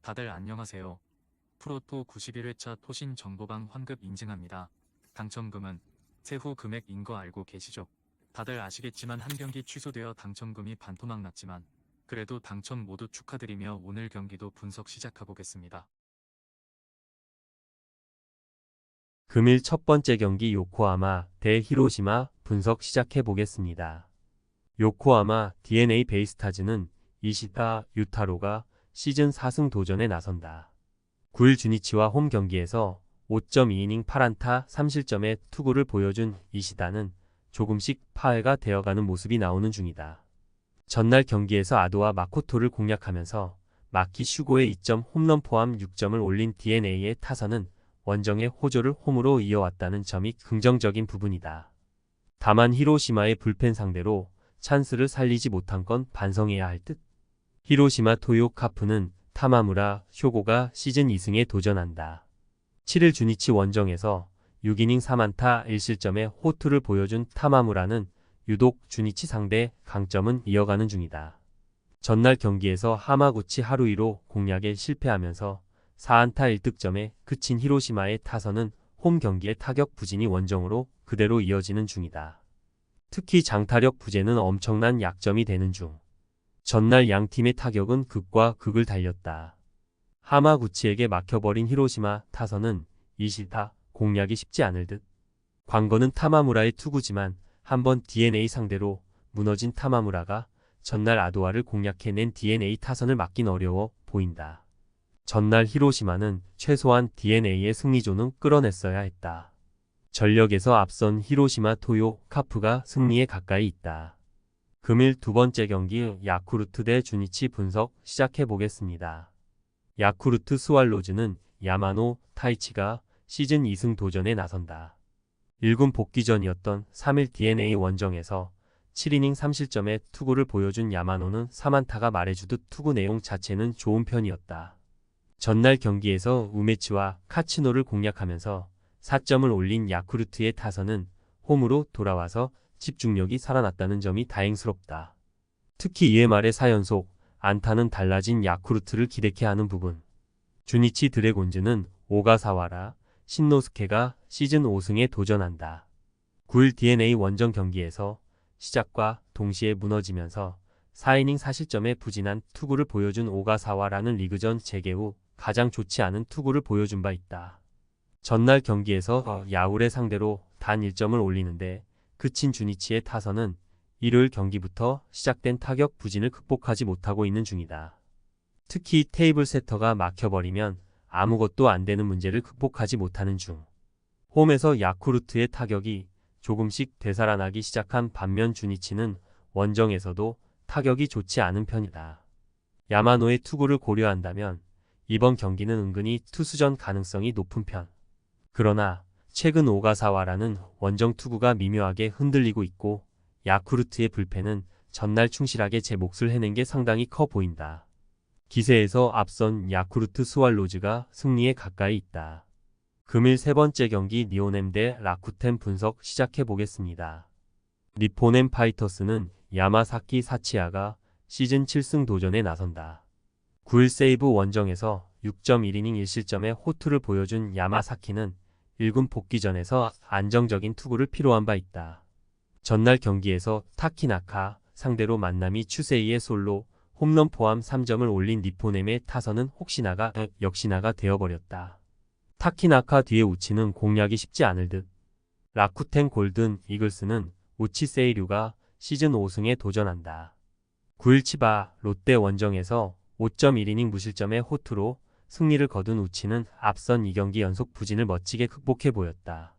다들 안녕하세요. 프로토 91회차 토신 정보방 환급 인증합니다. 당첨금은 세후 금액인 거 알고 계시죠? 다들 아시겠지만 한 경기 취소되어 당첨금이 반토막 났지만 그래도 당첨 모두 축하드리며 오늘 경기도 분석 시작해보겠습니다. 금일 첫 번째 경기 요코하마 대 히로시마 분석 시작해 보겠습니다. 요코하마 DNA 베이스타즈는 이시타 유타로가 시즌 4승 도전에 나선다. 9일 주니치와 홈 경기에서 5.2이닝 8안타 3실점의 투구를 보여준 이시다는 조금씩 파해가 되어가는 모습이 나오는 중이다. 전날 경기에서 아도와 마코토를 공략하면서 마키 슈고의 2점 홈런 포함 6점을 올린 DNA의 타선은 원정의 호조를 홈으로 이어왔다는 점이 긍정적인 부분이다. 다만 히로시마의 불펜 상대로 찬스를 살리지 못한 건 반성해야 할 듯. 히로시마 토요 카프는 타마무라 쇼고가 시즌 2승에 도전한다. 7일 주니치 원정에서 6이닝 3안타 1실점의 호투를 보여준 타마무라는 유독 주니치 상대 강점은 이어가는 중이다. 전날 경기에서 하마구치 하루이로 공략에 실패하면서 4안타 1득점에 그친 히로시마의 타선은 홈 경기의 타격 부진이 원정으로 그대로 이어지는 중이다. 특히 장타력 부재는 엄청난 약점이 되는 중. 전날 양 팀의 타격은 극과 극을 달렸다. 하마구치에게 막혀버린 히로시마 타선은 이시타 공략이 쉽지 않을 듯. 관건은 타마무라의 투구지만 한번 DNA 상대로 무너진 타마무라가 전날 아도아를 공략해낸 DNA 타선을 막긴 어려워 보인다. 전날 히로시마는 최소한 DNA의 승리조는 끌어냈어야 했다. 전력에서 앞선 히로시마 토요 카프가 승리에 가까이 있다. 금일 두 번째 경기 야쿠르트 대 주니치 분석 시작해 보겠습니다. 야쿠르트 스왈로즈는 야마노 타이치가 시즌 2승 도전에 나선다. 1군 복귀 전이었던 3일 DNA 원정에서 7이닝 3실점의 투구를 보여준 야마노는 3안타가 말해주듯 투구 내용 자체는 좋은 편이었다. 전날 경기에서 우메치와 카치노를 공략하면서 4점을 올린 야쿠르트의 타선은 홈으로 돌아와서 집중력이 살아났다는 점이 다행스럽다. 특히 2회 말의 4연속 안타는 달라진 야쿠르트를 기대케 하는 부분. 주니치 드래곤즈는 오가사와라 신노스케가 시즌 5승에 도전한다. 9일 DNA 원정 경기에서 시작과 동시에 무너지면서 4이닝 4실점의 부진한 투구를 보여준 오가사와라는 리그전 재개 후 가장 좋지 않은 투구를 보여준 바 있다. 전날 경기에서 야울의 상대로 단 1점을 올리는데 그친 주니치의 타선은 일요일 경기부터 시작된 타격 부진을 극복하지 못하고 있는 중이다. 특히 테이블 세터가 막혀버리면 아무것도 안 되는 문제를 극복하지 못하는 중. 홈에서 야쿠르트의 타격이 조금씩 되살아나기 시작한 반면 주니치는 원정에서도 타격이 좋지 않은 편이다. 야마노의 투구를 고려한다면 이번 경기는 은근히 투수전 가능성이 높은 편. 그러나 최근 오가사와라는 원정 투구가 미묘하게 흔들리고 있고 야쿠르트의 불펜은 전날 충실하게 제 몫을 해낸 게 상당히 커 보인다. 기세에서 앞선 야쿠르트 스왈로즈가 승리에 가까이 있다. 금일 세 번째 경기 니오넴 대 라쿠텐 분석 시작해 보겠습니다. 니포넴 파이터스는 야마사키 사치야가 시즌 7승 도전에 나선다. 9일 세이브 원정에서 6.1이닝 1실점의 호투를 보여준 야마사키는 1군 복귀전에서 안정적인 투구를 필요한 바 있다. 전날 경기에서 타키나카 상대로 만남이 추세이의 솔로 홈런 포함 3점을 올린 니포넴의 타선은 혹시나가 역시나가 되어버렸다. 타키나카 뒤에 우치는 공략이 쉽지 않을 듯. 라쿠텐 골든 이글스는 우치 세이류가 시즌 5승에 도전한다. 9일 치바 롯데 원정에서 5.1이닝 무실점의 호투로 승리를 거둔 우치는 앞선 2경기 연속 부진을 멋지게 극복해 보였다.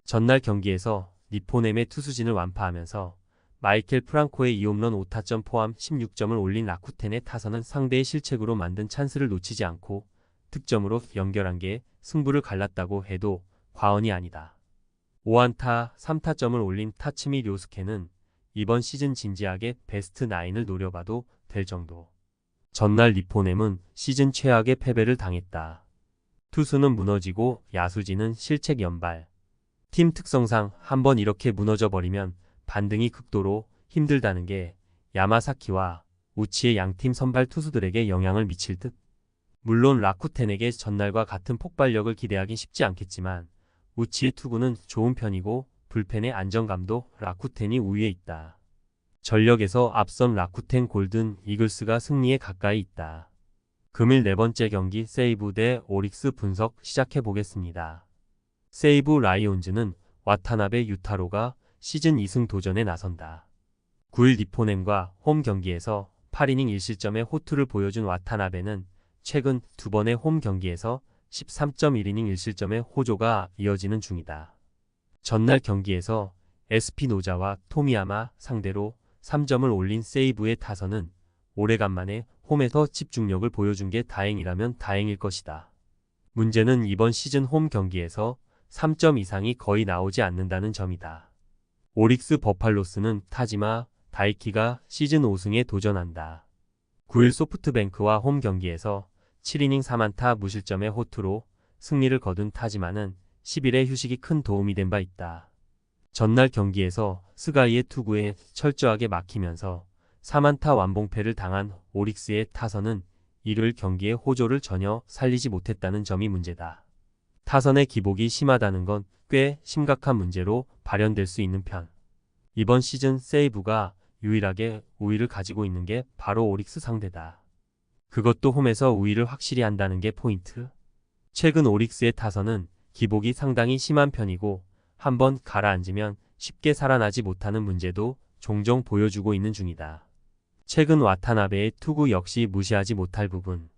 전날 경기에서 니포넴의 투수진을 완파하면서 마이켈 프랑코의 2홈런 5타점 포함 16점을 올린 라쿠텐의 타선은 상대의 실책으로 만든 찬스를 놓치지 않고 득점으로 연결한 게 승부를 갈랐다고 해도 과언이 아니다. 5안타 3타점을 올린 타츠미 료스케는 이번 시즌 진지하게 베스트 9을 노려봐도 될 정도. 전날 니포넴은 시즌 최악의 패배를 당했다. 투수는 무너지고 야수진은 실책 연발. 팀 특성상 한번 이렇게 무너져버리면 반등이 극도로 힘들다는 게 야마사키와 우치의 양팀 선발 투수들에게 영향을 미칠 듯. 물론 라쿠텐에게 전날과 같은 폭발력을 기대하긴 쉽지 않겠지만 우치의 투구는 좋은 편이고 불펜의 안정감도 라쿠텐이 우위에 있다. 전력에서 앞선 라쿠텐 골든 이글스가 승리에 가까이 있다. 금일 네 번째 경기 세이브 대 오릭스 분석 시작해 보겠습니다. 세이브 라이온즈는 와타나베 유타로가 시즌 2승 도전에 나선다. 9일 니포넴과 홈 경기에서 8이닝 1실점의 호투를 보여준 와타나베는 최근 두 번의 홈 경기에서 13.1이닝 1실점의 호조가 이어지는 중이다. 전날 경기에서 에스피노자와 토미야마 상대로 3점을 올린 세이브의 타선은 오래간만에 홈에서 집중력을 보여준 게 다행이라면 다행일 것이다. 문제는 이번 시즌 홈 경기에서 3점 이상이 거의 나오지 않는다는 점이다. 오릭스 버팔로스는 타지마 다이키가 시즌 5승에 도전한다. 9일 소프트뱅크와 홈 경기에서 7이닝 4안타 무실점의 호투로 승리를 거둔 타지마는 10일의 휴식이 큰 도움이 된 바 있다. 전날 경기에서 스가이의 투구에 철저하게 막히면서 3안타 완봉패를 당한 오릭스의 타선은 일요일 경기의 호조를 전혀 살리지 못했다는 점이 문제다. 타선의 기복이 심하다는 건 꽤 심각한 문제로 발현될 수 있는 편. 이번 시즌 세이브가 유일하게 우위를 가지고 있는 게 바로 오릭스 상대다. 그것도 홈에서 우위를 확실히 한다는 게 포인트. 최근 오릭스의 타선은 기복이 상당히 심한 편이고 한번 가라앉으면 쉽게 살아나지 못하는 문제도 종종 보여주고 있는 중이다. 최근 와타나베의 투구 역시 무시하지 못할 부분.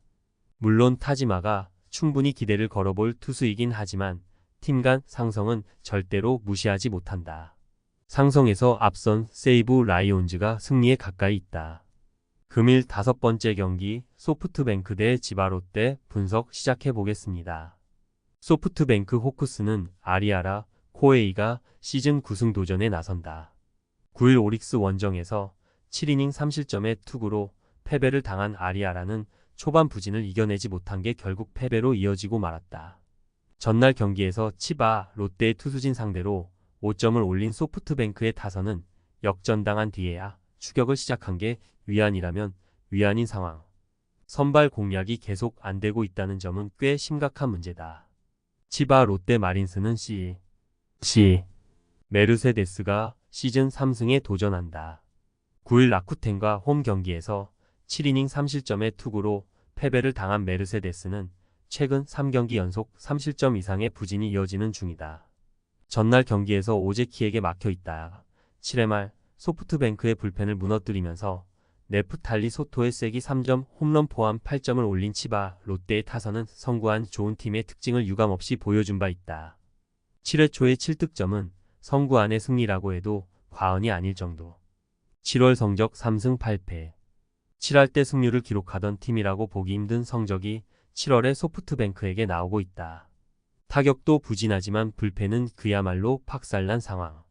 물론 타지마가 충분히 기대를 걸어볼 투수이긴 하지만 팀 간 상성은 절대로 무시하지 못한다. 상성에서 앞선 세이브 라이온즈가 승리에 가까이 있다. 금일 5번째 경기 소프트뱅크 대 지바롯데 분석 시작해 보겠습니다. 소프트뱅크 호크스는 아리아라 코에이가 시즌 9승 도전에 나선다. 9일 오릭스 원정에서 7이닝 3실점의 투구로 패배를 당한 아리아라는 초반 부진을 이겨내지 못한 게 결국 패배로 이어지고 말았다. 전날 경기에서 치바 롯데의 투수진 상대로 5점을 올린 소프트뱅크의 타선은 역전당한 뒤에야 추격을 시작한 게 위안이라면 위안인 상황. 선발 공략이 계속 안 되고 있다는 점은 꽤 심각한 문제다. 치바 롯데 마린스는 메르세데스가 시즌 3승에 도전한다. 9일 라쿠텐과 홈 경기에서 7이닝 3실점의 투구로 패배를 당한 메르세데스는 최근 3경기 연속 3실점 이상의 부진이 이어지는 중이다. 전날 경기에서 오제키에게 막혀있다. 7회 말 소프트뱅크의 불펜을 무너뜨리면서 네프탈리 소토의 세기 3점 홈런 포함 8점을 올린 치바 롯데의 타선은 선구한 좋은 팀의 특징을 유감없이 보여준 바 있다. 7회 초의 7득점은 선구안의 승리라고 해도 과언이 아닐 정도. 7월 성적 3승 8패. 7할 때 승률을 기록하던 팀이라고 보기 힘든 성적이 7월에 소프트뱅크에게 나오고 있다. 타격도 부진하지만 불펜은 그야말로 박살난 상황.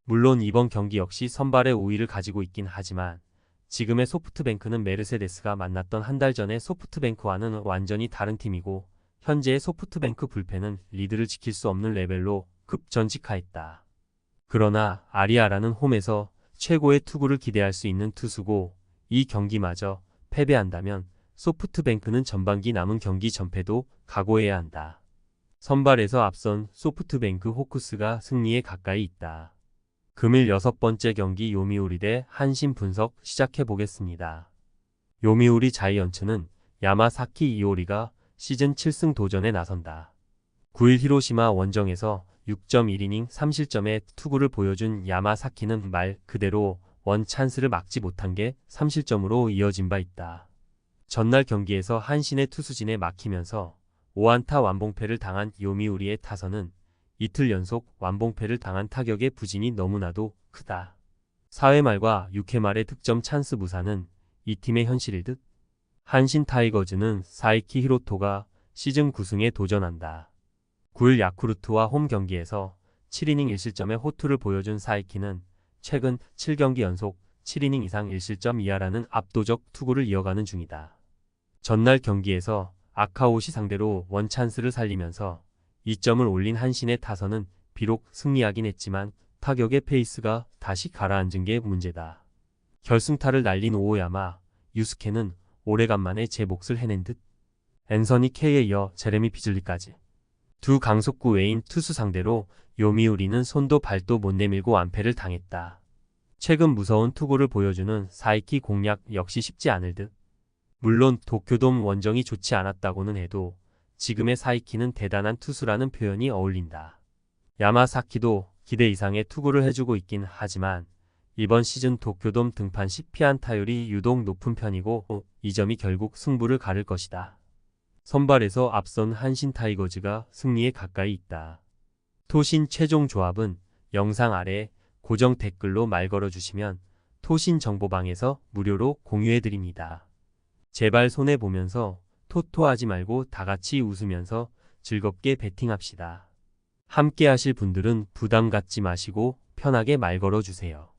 물론 이번 경기 역시 선발의 우위를 가지고 있긴 하지만 지금의 소프트뱅크는 메르세데스가 만났던 한 달 전의 소프트뱅크와는 완전히 다른 팀이고 현재의 소프트뱅크 불펜은 리드를 지킬 수 없는 레벨로 급전직하였다. 그러나 아리아라는 홈에서 최고의 투구를 기대할 수 있는 투수고 이 경기마저 패배한다면 소프트뱅크는 전반기 남은 경기 전패도 각오해야 한다. 선발에서 앞선 소프트뱅크 호크스가 승리에 가까이 있다. 금일 6번째 경기 요미우리 대 한신 분석 시작해 보겠습니다. 요미우리 자이언츠는 야마사키 이오리가 시즌 7승 도전에 나선다. 9일 히로시마 원정에서 6.1이닝 3실점의 투구를 보여준 야마사키는 말 그대로 원 찬스를 막지 못한 게 3실점으로 이어진 바 있다. 전날 경기에서 한신의 투수진에 막히면서 5안타 완봉패를 당한 요미우리의 타선은 이틀 연속 완봉패를 당한 타격의 부진이 너무나도 크다. 4회 말과 6회 말의 득점 찬스 무사는 이 팀의 현실일 듯. 한신 타이거즈는 사이키 히로토가 시즌 9승에 도전한다. 9일 야쿠르트와 홈 경기에서 7이닝 1실점의 호투를 보여준 사이키는 최근 7경기 연속 7이닝 이상 1실점 이하라는 압도적 투구를 이어가는 중이다. 전날 경기에서 아카오시 상대로 원찬스를 살리면서 2점을 올린 한신의 타선은 비록 승리하긴 했지만 타격의 페이스가 다시 가라앉은 게 문제다. 결승타를 날린 오오야마, 유스케는 오래간만에 제 몫을 해낸 듯. 앤서니 K에 이어 제레미 비즐리까지. 두 강속구 외인 투수 상대로 요미우리는 손도 발도 못 내밀고 완패를 당했다. 최근 무서운 투구를 보여주는 사이키 공략 역시 쉽지 않을 듯. 물론 도쿄돔 원정이 좋지 않았다고는 해도 지금의 사이키는 대단한 투수라는 표현이 어울린다. 야마사키도 기대 이상의 투구를 해주고 있긴 하지만 이번 시즌 도쿄돔 등판 시 피안타율이 유독 높은 편이고 이 점이 결국 승부를 가를 것이다. 선발에서 앞선 한신 타이거즈가 승리에 가까이 있다. 토신 최종 조합은 영상 아래 고정 댓글로 말 걸어주시면 토신 정보방에서 무료로 공유해드립니다. 제발 손해보면서 토토하지 말고 다같이 웃으면서 즐겁게 베팅합시다. 함께 하실 분들은 부담 갖지 마시고 편하게 말 걸어주세요.